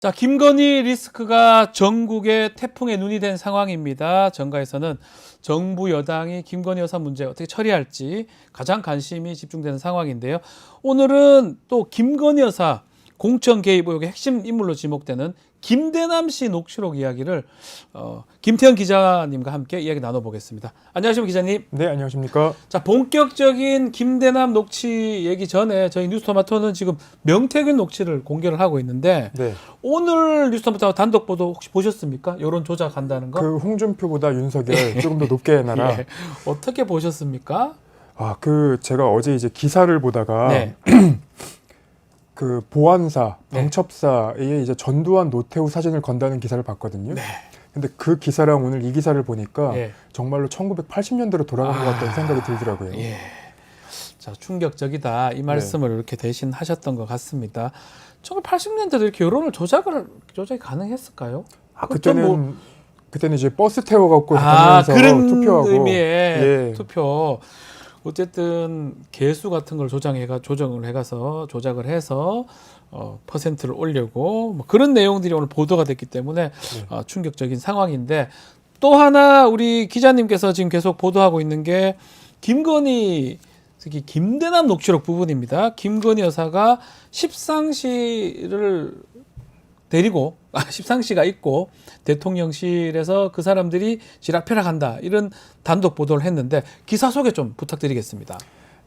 자, 김건희 리스크가 전국의 태풍의 눈이 된 상황입니다. 정가에서는 정부 여당이 김건희 여사 문제 어떻게 처리할지 가장 관심이 집중되는 상황인데요. 오늘은 또 김건희 여사 공천 개입 의혹의 핵심 인물로 지목되는 김대남 씨 녹취록 이야기를 김태현 기자님과 함께 이야기 나눠보겠습니다. 안녕하십니까 기자님. 네, 안녕하십니까. 자, 본격적인 김대남 녹취 얘기 전에 저희 뉴스토마토는 지금 명태균 녹취를 공개를 하고 있는데 네. 오늘 뉴스토마토 단독 보도 혹시 보셨습니까? 여론 조작한다는 거? 그 홍준표보다 윤석열 조금 더 높게 해놔라. 예. 어떻게 보셨습니까? 제가 어제 이제 기사를 보다가 네. 그 보안사, 네. 방첩사에 이제 전두환 노태우 사진을 건다는 기사를 봤거든요. 네. 근데 그 기사랑 오늘 이 기사를 보니까 예. 정말로 1980년대로 돌아간 것 같다는 생각이 들더라고요. 예. 자, 충격적이다. 이 말씀을 이렇게 대신 하셨던 것 같습니다. 1980년대도 이렇게 여론을 조작이 가능했을까요? 그때는 이제 버스 태워갖고 다니면서 그런 투표하고 의미의 예. 투표. 어쨌든 개수 같은 걸 조정을 해가서 조작을 해서 퍼센트를 올리고 뭐 그런 내용들이 오늘 보도가 됐기 때문에 네. 충격적인 상황인데 또 하나 우리 기자님께서 지금 계속 보도하고 있는 게 김건희 특히 김대남 녹취록 부분입니다. 김건희 여사가 십상시를 데리고 십상시가 있고 대통령실에서 그 사람들이 지락펴락한다 이런 단독 보도를 했는데 기사 소개 좀 부탁드리겠습니다.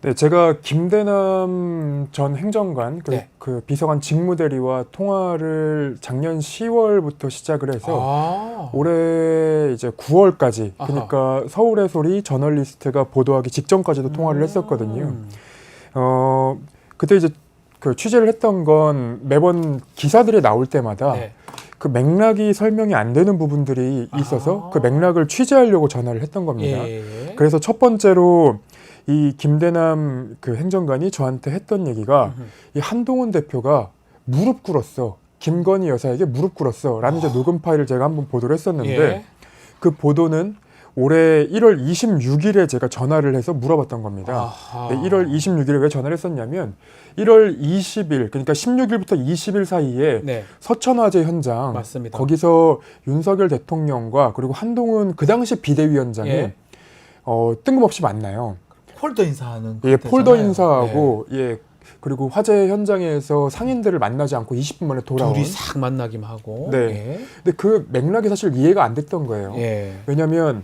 네, 제가 김대남 전 행정관 네. 그 비서관 직무대리와 통화를 작년 10월부터 시작을 해서 올해 이제 9월까지 그러니까 서울의 소리 저널리스트가 보도하기 직전까지도 통화를 했었거든요. 그때 이제 그 취재를 했던 건 매번 기사들이 나올 때마다 네. 그 맥락이 설명이 안 되는 부분들이 있어서 그 맥락을 취재하려고 전화를 했던 겁니다. 예. 그래서 첫 번째로 이 김대남 그 행정관이 저한테 했던 얘기가 이 한동훈 대표가 무릎 꿇었어. 김건희 여사에게 무릎 꿇었어. 라는 이제 녹음 파일을 제가 한번 보도를 했었는데 예. 그 보도는 올해 1월 26일에 제가 전화를 해서 물어봤던 겁니다. 네, 1월 26일에 왜 전화를 했었냐면 1월 20일 그러니까 16일부터 20일 사이에 네. 서천화재 현장 맞습니다. 거기서 윤석열 대통령과 그리고 한동훈 그 당시 비대위원장이 예. 뜬금없이 만나요. 폴더 인사하는 예, 폴더 그때잖아요. 인사하고 예. 그리고 화재 현장에서 상인들을 만나지 않고 20분 만에 돌아온. 둘이 싹 만나기만 하고. 네. 예. 근데 그 맥락이 사실 이해가 안 됐던 거예요. 예. 왜냐하면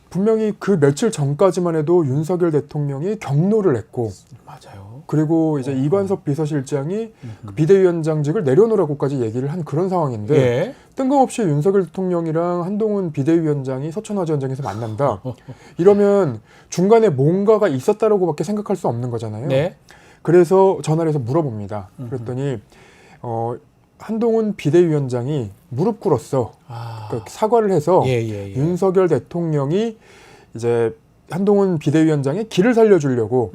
분명히 그 며칠 전까지만 해도 윤석열 대통령이 경로를 했고 맞아요. 그리고 이제 이관섭 비서실장이 그 비대위원장직을 내려놓으라고까지 얘기를 한 그런 상황인데 예. 뜬금없이 윤석열 대통령이랑 한동훈 비대위원장이 서천화재 현장에서 만난다. 이러면 중간에 뭔가가 있었다라고밖에 생각할 수 없는 거잖아요. 네. 그래서 전화를 해서 물어봅니다. 그랬더니 한동훈 비대위원장이 무릎 꿇었어. 그러니까 사과를 해서 윤석열 대통령이 이제 한동훈 비대위원장의 길을 살려주려고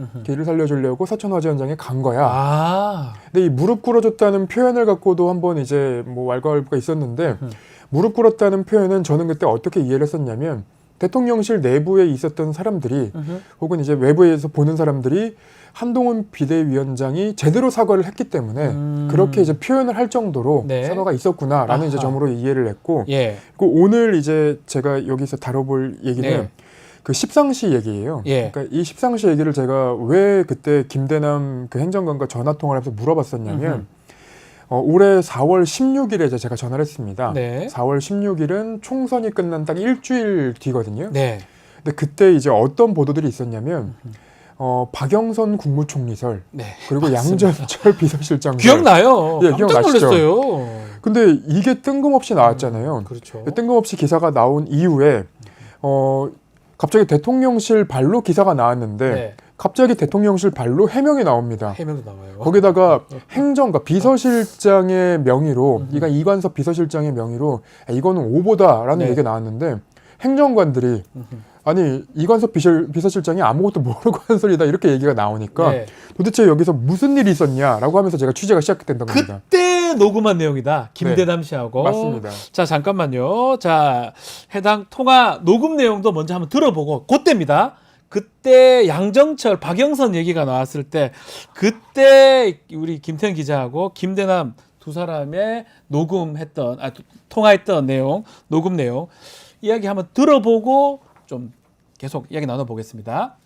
서천화재 현장에 간 거야. 근데 이 무릎 꿇어줬다는 표현을 갖고도 한번 이제 뭐 왈가왈부가 있었는데 무릎 꿇었다는 표현은 저는 그때 어떻게 이해를 했었냐면 대통령실 내부에 있었던 사람들이 혹은 이제 외부에서 보는 사람들이 한동훈 비대위원장이 제대로 사과를 했기 때문에 그렇게 이제 표현을 할 정도로 네. 사과가 있었구나라는 이제 점으로 이해를 했고 예. 그리고 오늘 이제 제가 여기서 다뤄볼 얘기는 네. 그 십상시 얘기예요. 예. 그러니까 이 십상시 얘기를 제가 왜 그때 김대남 그 행정관과 전화 통화를 하면서 물어봤었냐면 올해 4월 16일에 제가 전화를 했습니다. 네. 4월 16일은 총선이 끝난 딱 일주일 뒤거든요. 네. 근데 그때 이제 어떤 보도들이 있었냐면 박영선 국무총리설 네. 그리고 맞습니다. 양정철 비서실장 기억나요. 예, 깜짝 기억나시죠? 놀랐어요. 근데 이게 뜬금없이 나왔잖아요. 그렇죠. 뜬금없이 기사가 나온 이후에 갑자기 대통령실 발로 기사가 나왔는데 네. 갑자기 대통령실 발로 해명이 나옵니다. 해명도 나와요. 거기다가 행정가 비서실장의 명의로 이관섭 비서실장의 명의로 이거는 오보다라는 네. 얘기가 나왔는데 행정관들이 아니 이관섭 비서실장이 아무것도 모르고 한 소리다 이렇게 얘기가 나오니까 네. 도대체 여기서 무슨 일이 있었냐라고 하면서 제가 취재가 시작됐던 겁니다. 그때 녹음한 내용이다. 김대남 씨하고. 맞습니다. 자, 잠깐만요. 자, 해당 통화 녹음 내용도 먼저 한번 들어보고 그때입니다. 그때 양정철, 박영선 얘기가 나왔을 때 그때 우리 김태현 기자하고 김대남 두 사람의 통화했던 내용, 녹음 내용 이야기 한번 들어보고 좀 계속 이야기 나눠보겠습니다.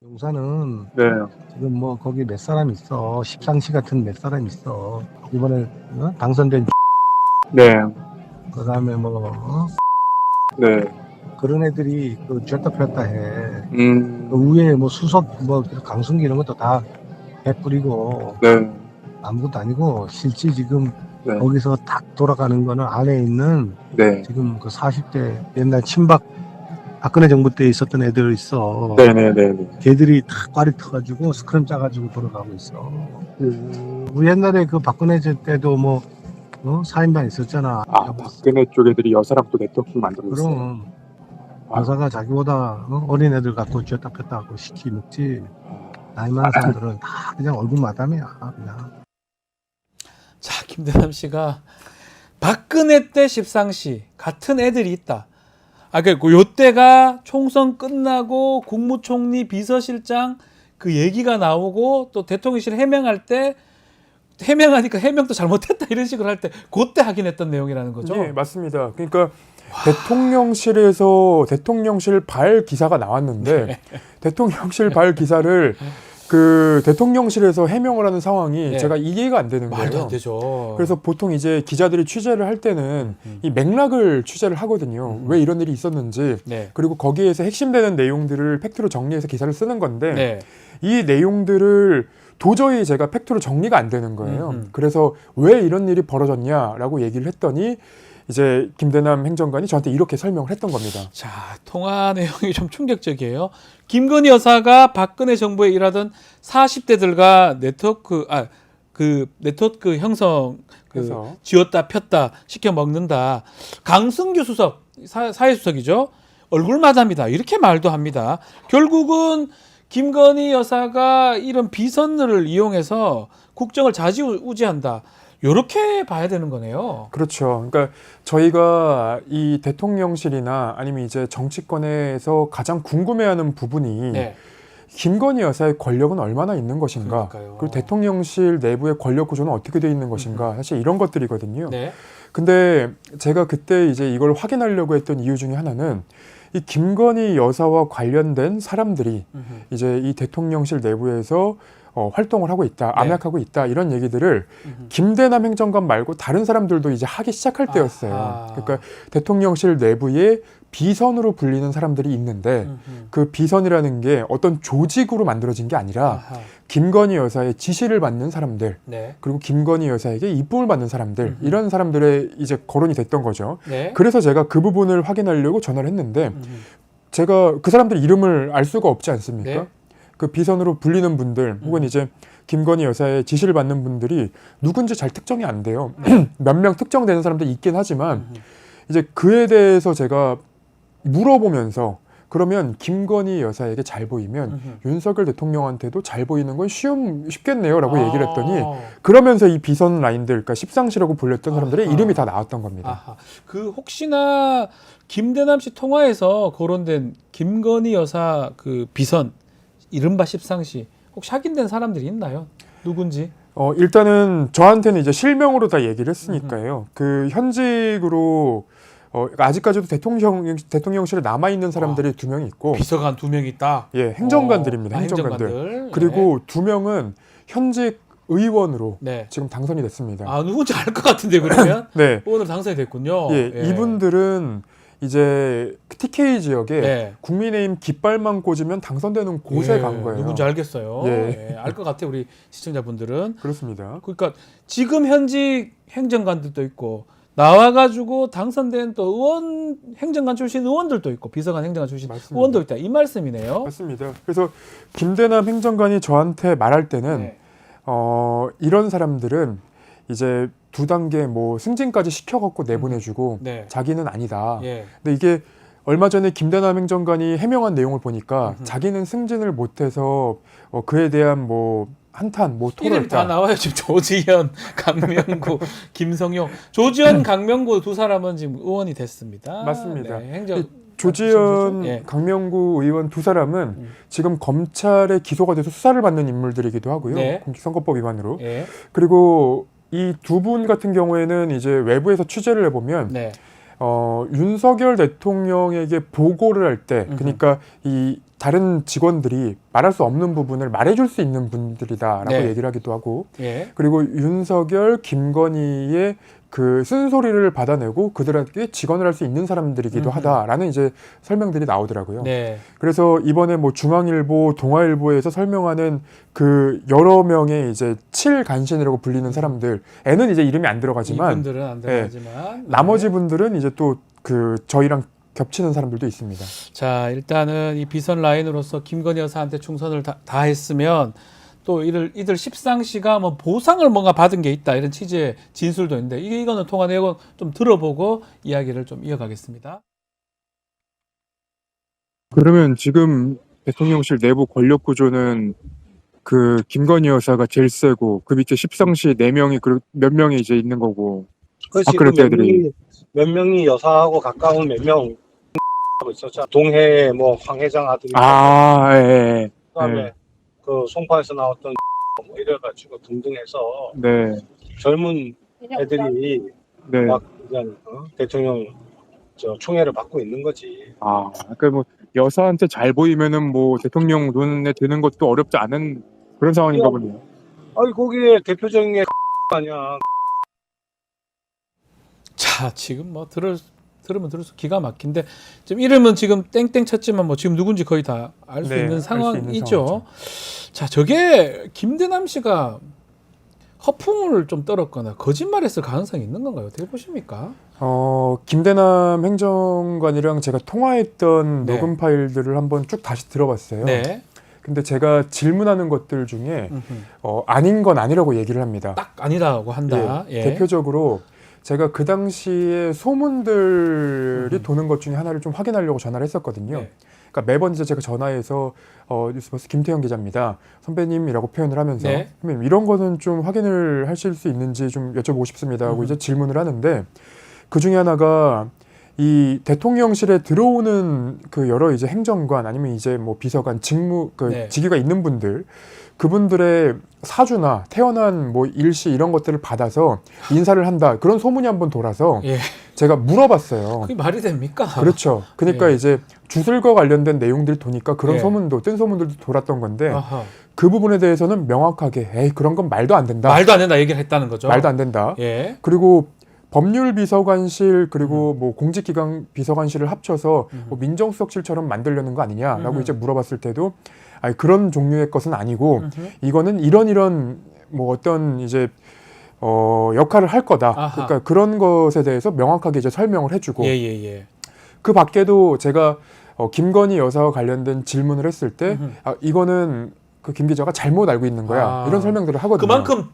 용산은 네. 지금 뭐 거기 몇 사람 있어. 십상시 같은 몇 사람 있어. 이번에 당선된 네. 그다음에 뭐 네. 그런 애들이 그 쥐었다 폈다 해. 음. 그 위에 뭐 수석 뭐 강승기 이런 것도 다 해뿌리고 네. 아무것도 아니고 실제 지금 네. 거기서 딱 돌아가는 거는 안에 있는 네. 지금 그 40대 옛날 친박 박근혜 정부 때 있었던 애들 있어. 네네네. 걔들이 다 꽈리 터가지고 스크램 짜가지고 돌아가고 있어. 우리 옛날에 그 박근혜 때도 뭐 4인방 있었잖아. 아, 박근혜 쪽 애들이 여사랑 또 네트워킹 만들고 있어요. 그럼 아. 여사가 자기보다 어린 애들 갖고 쥐었다 폈다 하고 시키 먹지. 나이 많은 사람들은 다 그냥 얼굴 마담이야. 그냥. 자, 김대남 씨가 박근혜 때 십상시 같은 애들이 있다. 그리고 요때가 총선 끝나고 국무총리 비서실장 그 얘기가 나오고 또 대통령실 해명할 때 해명하니까 해명도 잘못했다 이런 식으로 할 때 그때 확인했던 내용이라는 거죠. 네, 맞습니다. 그러니까 대통령실에서 대통령실 발 기사가 나왔는데 네. 대통령실 발 기사를 그 대통령실에서 해명을 하는 상황이 네. 제가 이해가 안 되는 말도 거예요. 안 되죠. 그래서 보통 이제 기자들이 취재를 할 때는 이 맥락을 취재를 하거든요. 왜 이런 일이 있었는지 네. 그리고 거기에서 핵심되는 내용들을 팩트로 정리해서 기사를 쓰는 건데 네. 이 내용들을 도저히 제가 팩트로 정리가 안 되는 거예요. 그래서 왜 이런 일이 벌어졌냐라고 얘기를 했더니 이제 김대남 행정관이 저한테 이렇게 설명을 했던 겁니다. 자, 통화 내용이 좀 충격적이에요. 김건희 여사가 박근혜 정부에 일하던 40대들과 네트워크 형성 그래서 쥐었다 폈다 시켜 먹는다. 강승규 수석 사회수석이죠. 얼굴마담이다. 이렇게 말도 합니다. 결국은 김건희 여사가 이런 비선을 이용해서 국정을 좌지우지한다. 이렇게 봐야 되는 거네요. 그렇죠. 그러니까 저희가 이 대통령실이나 아니면 이제 정치권에서 가장 궁금해하는 부분이 네. 김건희 여사의 권력은 얼마나 있는 것인가, 그러니까요. 그리고 대통령실 내부의 권력 구조는 어떻게 되어 있는 것인가, 사실 이런 것들이거든요. 네. 근데 제가 그때 이제 이걸 확인하려고 했던 이유 중에 하나는 이 김건희 여사와 관련된 사람들이 이제 이 대통령실 내부에서 활동을 하고 있다, 암약하고 있다 이런 얘기들을 김대남 행정관 말고 다른 사람들도 이제 하기 시작할 때였어요. 아하. 그러니까 대통령실 내부에 비선으로 불리는 사람들이 있는데 그 비선이라는 게 어떤 조직으로 만들어진 게 아니라 아하. 김건희 여사의 지시를 받는 사람들, 네. 그리고 김건희 여사에게 이쁨을 받는 사람들, 이런 사람들의 이제 거론이 됐던 거죠. 네. 그래서 제가 그 부분을 확인하려고 전화를 했는데 제가 그 사람들 이름을 알 수가 없지 않습니까? 네. 그 비선으로 불리는 분들 혹은 이제 김건희 여사의 지시를 받는 분들이 누군지 잘 특정이 안 돼요. 몇 명 특정되는 사람들이 있긴 하지만 이제 그에 대해서 제가 물어보면서 그러면 김건희 여사에게 잘 보이면 윤석열 대통령한테도 잘 보이는 건 쉽겠네요라고 얘기를 했더니 그러면서 이 비선 라인들, 그러니까 십상시라고 불렸던 사람들의 이름이 다 나왔던 겁니다. 아하. 그 혹시나 김대남 씨 통화에서 거론된 김건희 여사 그 비선 이른바 십상시 혹시 확인된 사람들이 있나요? 누군지? 일단은 저한테는 이제 실명으로 다 얘기를 했으니까요. 그 현직으로 아직까지도 대통령실에 남아 있는 사람들이 2명이 있고 비서관 2명 있다. 예, 행정관들입니다. 행정관들. 행정관들. 그리고 2명은 현직 의원으로 네. 지금 당선이 됐습니다. 아, 누군지 알 것 같은데 그러면 네. 오늘 당선이 됐군요. 예, 이분들은 이제 TK 지역에 네. 국민의힘 깃발만 꽂으면 당선되는 곳에 예, 간 거예요. 누군지 알겠어요. 예. 예, 알 것 같아요. 우리 시청자분들은. 그렇습니다. 그러니까 지금 현직 행정관들도 있고 나와가지고 당선된 또 의원 행정관 출신 의원들도 있고 비서관 행정관 출신 맞습니다. 의원도 있다 이 말씀이네요. 맞습니다. 그래서 김대남 행정관이 저한테 말할 때는 네. 이런 사람들은 이제 2단계 뭐 승진까지 시켜갖고 내보내주고 네. 자기는 아니다. 예. 근데 이게 얼마 전에 김대남 행정관이 해명한 내용을 보니까 자기는 승진을 못해서 그에 대한 뭐 한탄, 뭐 이름이 다 토로했다. 나와요. 지금 조지현, 강명구, 김성용, 조지현, 강명구 2 사람은 지금 의원이 됐습니다. 맞습니다. 네, 조지현, 예. 강명구 의원 두 사람은 지금 검찰에 기소가 돼서 수사를 받는 인물들이기도 하고요. 네. 공직선거법 위반으로. 예. 그리고 이 두 분 같은 경우에는 이제 외부에서 취재를 해보면 네. 윤석열 대통령에게 보고를 할 때, 그러니까 이 다른 직원들이 말할 수 없는 부분을 말해줄 수 있는 분들이다라고 네. 얘기를 하기도 하고, 예. 그리고 윤석열, 김건희의 그 쓴소리를 받아내고 그들에게 직언을 할 수 있는 사람들이기도 하다라는 이제 설명들이 나오더라고요. 네. 그래서 이번에 뭐 중앙일보, 동아일보에서 설명하는 그 여러 명의 이제 칠간신이라고 불리는 사람들, 애는 이제 이름이 안 들어가지만 이분들은 안 들어가지만 나머지 분들은 이제 또 그 저희랑 겹치는 사람들도 있습니다. 자, 일단은 이 비선 라인으로서 김건희 여사한테 충선을 다 했으면 또 이들 십상시가 뭐 보상을 뭔가 받은 게 있다 이런 취지의 진술도 있는데 이거는 통화 내용은 좀 들어보고 이야기를 좀 이어가겠습니다. 그러면 지금 대통령실 내부 권력 구조는 그 김건희 여사가 제일 세고 그 밑에 십상시 4명이 몇 명이 이제 있는 거고. 그렇지. 그랬죠, 애들이. 몇 명이 여사하고 가까운 몇 명 하고 있었죠. 동해 뭐 황 회장 아들이 아, 예. 그다음에 네. 그 송파에서 나왔던 뭐 이래가지고 등등해서 네. 젊은 애들이 네. 막 그냥 대통령 총애를 받고 있는 거지. 아, 그러니까 뭐 여사한테 잘 보이면은 뭐 대통령 눈에 드는 것도 어렵지 않은 그런 상황인가 보네요. 아니 거기에 대표적인 게 아니야. 자, 지금 뭐 들으면 들을수록 기가 막힌데 지금 이름은 지금 땡땡 쳤지만 뭐 지금 누군지 거의 다 알 수 네, 있는 알수 상황이죠. 상황이죠. 자, 저게 김대남 씨가 허풍을 좀 떨었거나 거짓말했을 가능성이 있는 건가요? 어떻게 보십니까? 김대남 행정관이랑 제가 통화했던 네. 녹음 파일들을 한번 쭉 다시 들어봤어요. 네. 근데 제가 질문하는 것들 중에 아닌 건 아니라고 얘기를 합니다. 딱 아니라고 한다. 예. 대표적으로 제가 그 당시에 소문들이 도는 것 중에 하나를 좀 확인하려고 전화를 했었거든요. 네. 그러니까 매번 이제 제가 전화해서 뉴스버스 김태형 기자입니다. 선배님이라고 표현을 하면서 네. 선배님 이런 거는 좀 확인을 하실 수 있는지 좀 여쭤보고 싶습니다 하고 이제 질문을 하는데 그 중에 하나가 이 대통령실에 들어오는 그 여러 이제 행정관 아니면 이제 뭐 비서관 직무 네. 직위가 있는 분들 그분들의 사주나 태어난 뭐 일시 이런 것들을 받아서 인사를 한다 그런 소문이 한번 돌아서 예. 제가 물어봤어요. 그게 말이 됩니까? 그렇죠. 그러니까 예. 이제 주술과 관련된 내용들이 도니까 그런 예. 소문도 뜬 소문들도 돌았던 건데 아하. 그 부분에 대해서는 명확하게 에이 그런 건 말도 안 된다. 말도 안 된다 얘기를 했다는 거죠. 말도 안 된다. 예. 그리고 법률비서관실 그리고 뭐 공직기강 비서관실을 합쳐서 뭐 민정수석실처럼 만들려는 거 아니냐라고 이제 물어봤을 때도 아니 그런 종류의 것은 아니고 이거는 이런 뭐 어떤 이제 역할을 할 거다. 아하. 그러니까 그런 것에 대해서 명확하게 이제 설명을 해주고 예. 그 밖에도 제가 김건희 여사와 관련된 질문을 했을 때 이거는 그 김 기자가 잘못 알고 있는 거야. 이런 설명들을 하거든요. 그만큼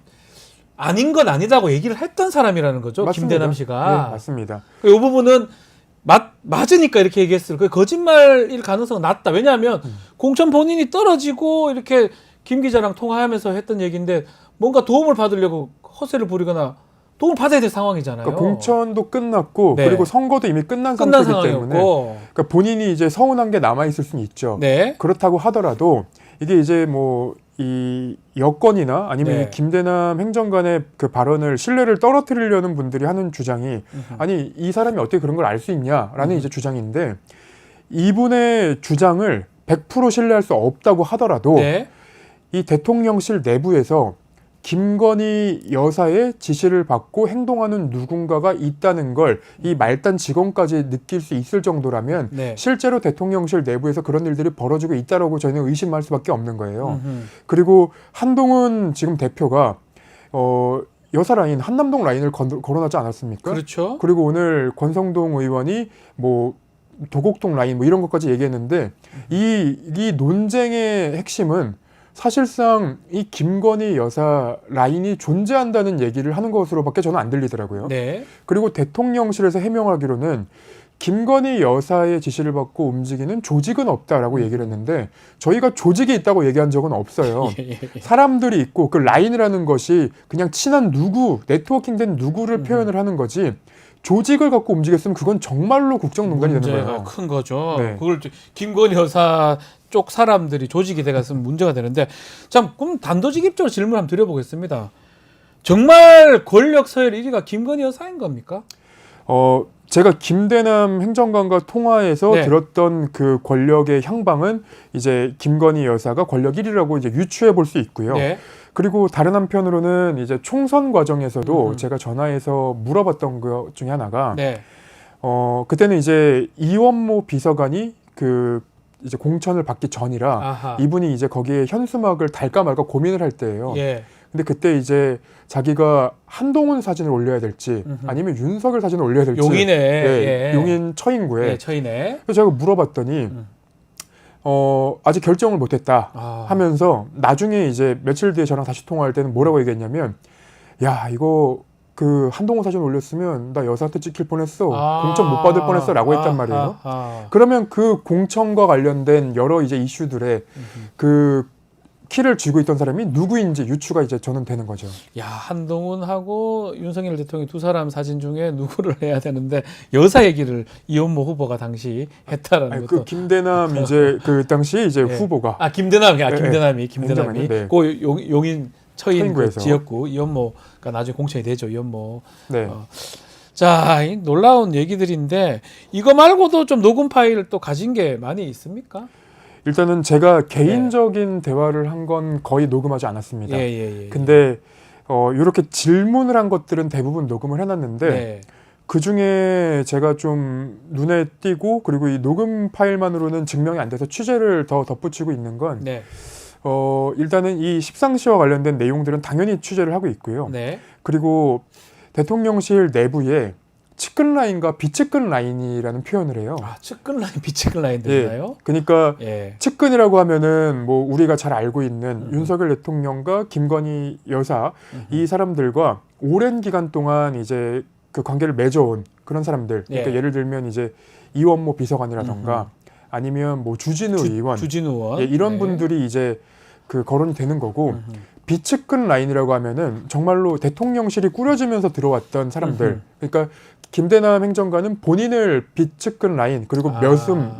아닌 건 아니다고 얘기를 했던 사람이라는 거죠. 맞습니다. 김대남 씨가. 네, 맞습니다. 이 부분은 맞으니까 이렇게 얘기했을 거예요. 거짓말일 가능성은 낮다. 왜냐하면 공천 본인이 떨어지고 이렇게 김 기자랑 통화하면서 했던 얘기인데 뭔가 도움을 받으려고 허세를 부리거나 도움을 받아야 될 상황이잖아요. 그러니까 공천도 끝났고 네. 그리고 선거도 이미 끝난 끝난 상태이기 때문에 상황이었고. 그러니까 본인이 이제 서운한 게 남아 있을 수는 있죠. 네. 그렇다고 하더라도 이게 이제 뭐 이 여권이나 아니면 네. 이 김대남 행정관의 그 발언을 신뢰를 떨어뜨리려는 분들이 하는 주장이 아니 이 사람이 어떻게 그런 걸 알 수 있냐라는 이제 주장인데 이분의 주장을 100% 신뢰할 수 없다고 하더라도 네. 이 대통령실 내부에서 김건희 여사의 지시를 받고 행동하는 누군가가 있다는 걸 이 말단 직원까지 느낄 수 있을 정도라면 네. 실제로 대통령실 내부에서 그런 일들이 벌어지고 있다라고 저희는 의심할 수밖에 없는 거예요. 그리고 한동훈 지금 대표가 여사 라인 한남동 라인을 거론하지 않았습니까? 그렇죠. 그리고 오늘 권성동 의원이 뭐 도곡동 라인 뭐 이런 것까지 얘기했는데 이 논쟁의 핵심은 사실상 이 김건희 여사 라인이 존재한다는 얘기를 하는 것으로밖에 저는 안 들리더라고요. 네. 그리고 대통령실에서 해명하기로는 김건희 여사의 지시를 받고 움직이는 조직은 없다라고 얘기를 했는데 저희가 조직이 있다고 얘기한 적은 없어요. 사람들이 있고 그 라인이라는 것이 그냥 친한 누구, 네트워킹된 누구를 표현을 하는 거지 조직을 갖고 움직였으면 그건 정말로 국정농단이 되는 문제가 거예요. 큰 거죠. 네. 그걸 김건희 여사 쪽 사람들이 조직이 돼갔으면 문제가 되는데 참 그럼 단도직입적으로 질문 한번 드려보겠습니다. 정말 권력 서열 1위가 김건희 여사인 겁니까? 제가 김대남 행정관과 통화에서 네. 들었던 그 권력의 향방은 이제 김건희 여사가 권력 1위라고 이제 유추해 볼 수 있고요. 네. 그리고 다른 한편으로는 이제 총선 과정에서도 제가 전화해서 물어봤던 것 중에 하나가 네. 그때는 이제 이원모 비서관이 그 이제 공천을 받기 전이라 아하. 이분이 이제 거기에 현수막을 달까 말까 고민을 할 때예요. 예. 근데 그때 이제 자기가 한동훈 사진을 올려야 될지 아니면 윤석열 사진을 올려야 될지 용인에 예, 예. 용인 처인구에 예, 처인에 그래서 제가 물어봤더니 아직 결정을 못했다 하면서 나중에 이제 며칠 뒤에 저랑 다시 통화할 때는 뭐라고 얘기했냐면 야 이거 그 한동훈 사진 올렸으면 나 여사한테 찍힐 뻔했어 공천 못 받을 뻔했어 라고 했단 말이에요. 그러면 그 공천과 관련된 여러 이제 이슈들에 그 키를 쥐고 있던 사람이 누구인지 유추가 이제 저는 되는 거죠. 야 한동훈하고 윤석열 대통령 두 사람 사진 중에 누구를 해야 되는데 여사 얘기를 이원모 후보가 당시 했다라는 아니, 것도. 그 김대남 이제 그 당시 이제 예. 후보가 김대남이 행정관이, 김대남이 네. 그 용인 처인 그 처인구에서. 지역구 이원모가 나중에 공천이 되죠. 이원모. 네. 자, 이 놀라운 얘기들인데 이거 말고도 좀 녹음 파일 또 가진 게 많이 있습니까? 일단은 제가 개인적인 대화를 한 건 거의 녹음하지 않았습니다. 예. 근데 이렇게 질문을 한 것들은 대부분 녹음을 해놨는데 네. 그 중에 제가 좀 눈에 띄고 그리고 이 녹음 파일만으로는 증명이 안 돼서 취재를 더 덧붙이고 있는 건 네. 일단은 이 십상시와 관련된 내용들은 당연히 취재를 하고 있고요. 네. 그리고 대통령실 내부에 측근 라인과 비측근 라인이라는 표현을 해요. 측근 라인, 비측근 라인 되나요? 그러니까 예. 측근이라고 하면은 뭐 우리가 잘 알고 있는 윤석열 대통령과 김건희 여사 이 사람들과 오랜 기간 동안 이제 그 관계를 맺어온 그런 사람들. 그러니까 예. 예를 들면 이제 이원모 비서관이라던가 아니면 뭐 주진우 의원, 주진우 의원. 예, 이런 네. 분들이 이제 그 거론이 되는 거고 비측근 라인이라고 하면은 정말로 대통령실이 꾸려지면서 들어왔던 사람들. 그러니까 김대남 행정관은 본인을 비측근 라인 그리고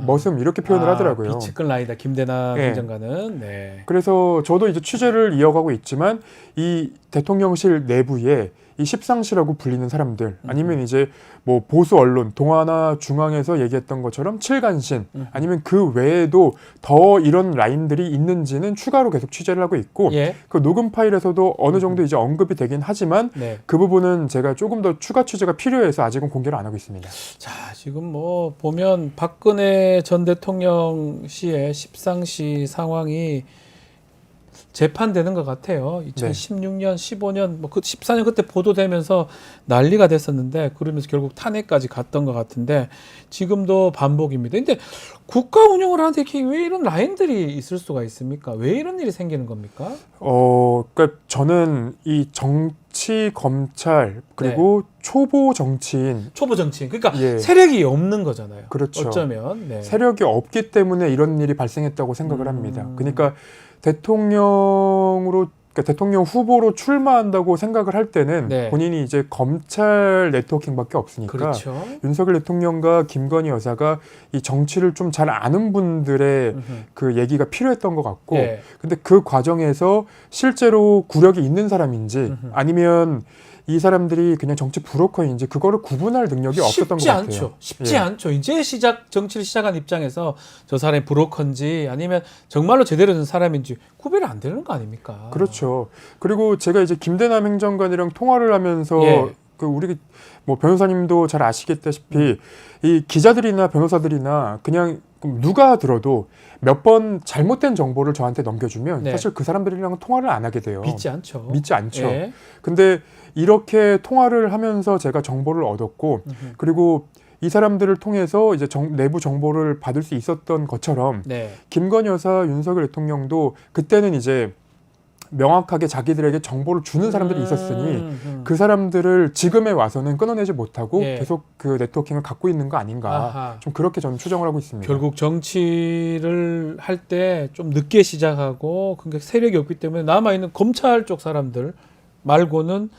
머슴 이렇게 표현을 하더라고요. 비측근 라인이다. 김대남 네. 행정관은. 네. 그래서 저도 이제 취재를 이어가고 있지만 이 대통령실 내부에 이 십상시라고 불리는 사람들 아니면 이제 뭐 보수 언론 동아나 중앙에서 얘기했던 것처럼 칠간신 아니면 그 외에도 더 이런 라인들이 있는지는 추가로 계속 취재를 하고 있고 예. 그 녹음 파일에서도 어느 정도 이제 언급이 되긴 하지만 네. 그 부분은 제가 조금 더 추가 취재가 필요해서 아직은 공개를 안 하고 있습니다. 자, 지금 뭐 보면 박근혜 전 대통령 시의 십상시 상황이 재판되는 것 같아요. 2016년, 15년, 뭐 그 14년 그때 보도되면서 난리가 됐었는데 그러면서 결국 탄핵까지 갔던 것 같은데 지금도 반복입니다. 근데 국가 운영을 하는데 왜 이런 라인들이 있을 수가 있습니까? 왜 이런 일이 생기는 겁니까? 그러니까 저는 이 정치 검찰 그리고 초보 정치인 초보 정치인. 그러니까 예. 세력이 없는 거잖아요. 그렇죠. 어쩌면. 네. 세력이 없기 때문에 이런 일이 발생했다고 생각을 합니다. 그러니까 그러니까 대통령 후보로 출마한다고 생각을 할 때는 네. 본인이 이제 검찰 네트워킹밖에 없으니까 그렇죠. 윤석열 대통령과 김건희 여사가 이 정치를 좀 잘 아는 분들의 그 얘기가 필요했던 것 같고 네. 근데 그 과정에서 실제로 구력이 있는 사람인지 아니면 이 사람들이 그냥 정치 브로커인지 그거를 구분할 능력이 없었던 것 같아요. 쉽지 않죠. 이제 정치를 시작한 입장에서 저 사람이 브로커인지 아니면 정말로 제대로 된 사람인지 구별이 안 되는 거 아닙니까? 그렇죠. 그리고 제가 이제 김대남 행정관이랑 통화를 하면서 예. 그 우리 뭐 변호사님도 잘 아시겠다시피 이 기자들이나 변호사들이나 그냥 누가 들어도 몇 번 잘못된 정보를 저한테 넘겨주면 네. 사실 그 사람들이랑 통화를 안 하게 돼요. 믿지 않죠. 믿지 않죠. 예. 근데 이렇게 통화를 하면서 제가 정보를 얻었고 그리고 이 사람들을 통해서 이제 내부 정보를 받을 수 있었던 것처럼 네. 김건희 여사, 윤석열 대통령도 그때는 이제 명확하게 자기들에게 정보를 주는 사람들이 있었으니 그 사람들을 지금에 와서는 끊어내지 못하고 예. 계속 그 네트워킹을 갖고 있는 거 아닌가. 아하. 좀 그렇게 저는 추정을 하고 있습니다. 결국 정치를 할 때 좀 늦게 시작하고 그러니까 세력이 없기 때문에 남아있는 검찰 쪽 사람들 말고는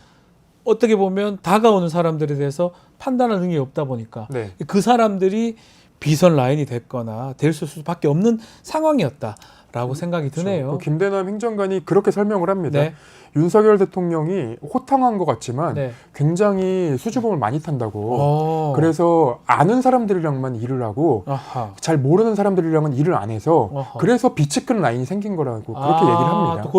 어떻게 보면 다가오는 사람들에 대해서 판단할 능력이 없다 보니까 네. 그 사람들이 비선 라인이 됐거나 될 수밖에 없는 상황이었다라고 생각이 드네요. 그 김대남 행정관이 그렇게 설명을 합니다. 네. 윤석열 대통령이 호탕한 것 같지만 네. 굉장히 수줍음을 많이 탄다고. 어. 그래서 아는 사람들이랑만 일을 하고 아하. 잘 모르는 사람들이랑은 일을 안 해서 어허. 그래서 빛이 끄는 라인이 생긴 거라고 그렇게 얘기를 합니다. 또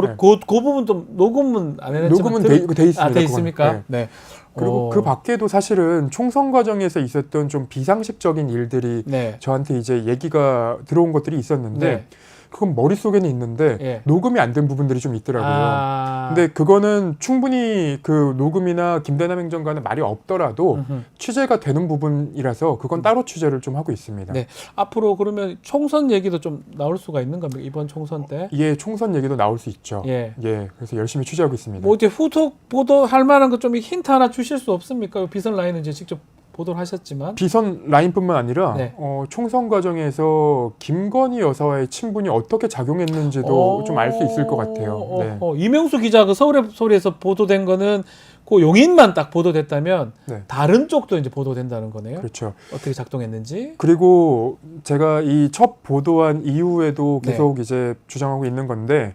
그 부분 좀 녹음은 안 해냈지만 녹음은 돼 있습니다. 돼 있습니까? 그건. 네. 네. 그리고 그 밖에도 사실은 총선 과정에서 있었던 좀 비상식적인 일들이 네. 저한테 이제 얘기가 들어온 것들이 있었는데 네. 그건 머릿속에는 있는데 예. 녹음이 안 된 부분들이 좀 있더라고요. 아. 근데 그거는 충분히 그 녹음이나 김대남 행정관의 말이 없더라도 음흠. 취재가 되는 부분이라서 그건 따로 취재를 좀 하고 있습니다. 네. 앞으로 그러면 총선 얘기도 좀 나올 수가 있는 겁니까? 이번 총선 때? 예, 총선 얘기도 나올 수 있죠. 예. 그래서 열심히 취재하고 있습니다. 뭐 이제 후속 보도할 만한 거 좀 힌트 하나 주실 수 없습니까? 비선 라인은 이제 직접 보도를 하셨지만. 비선 라인뿐만 아니라 네. 총선 과정에서 김건희 여사와의 친분이 어떻게 작용했는지도 좀 알 수 있을 것 같아요. 네. 이명수 기자 그 서울의 소리에서 보도된 거는 그 용인만 딱 보도됐다면 네. 다른 쪽도 이제 보도된다는 거네요. 그렇죠. 어떻게 작동했는지. 그리고 제가 이 첫 보도한 이후에도 네. 계속 이제 주장하고 있는 건데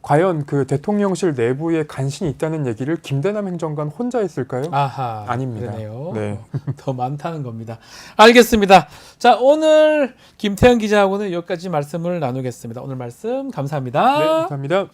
과연 그 대통령실 내부에 간신히 있다는 얘기를 김대남 행정관 혼자 했을까요? 아하. 아닙니다. 그러네요. 네. 더 많다는 겁니다. 알겠습니다. 자, 오늘 김태현 기자하고는 여기까지 말씀을 나누겠습니다. 오늘 말씀 감사합니다. 네, 감사합니다.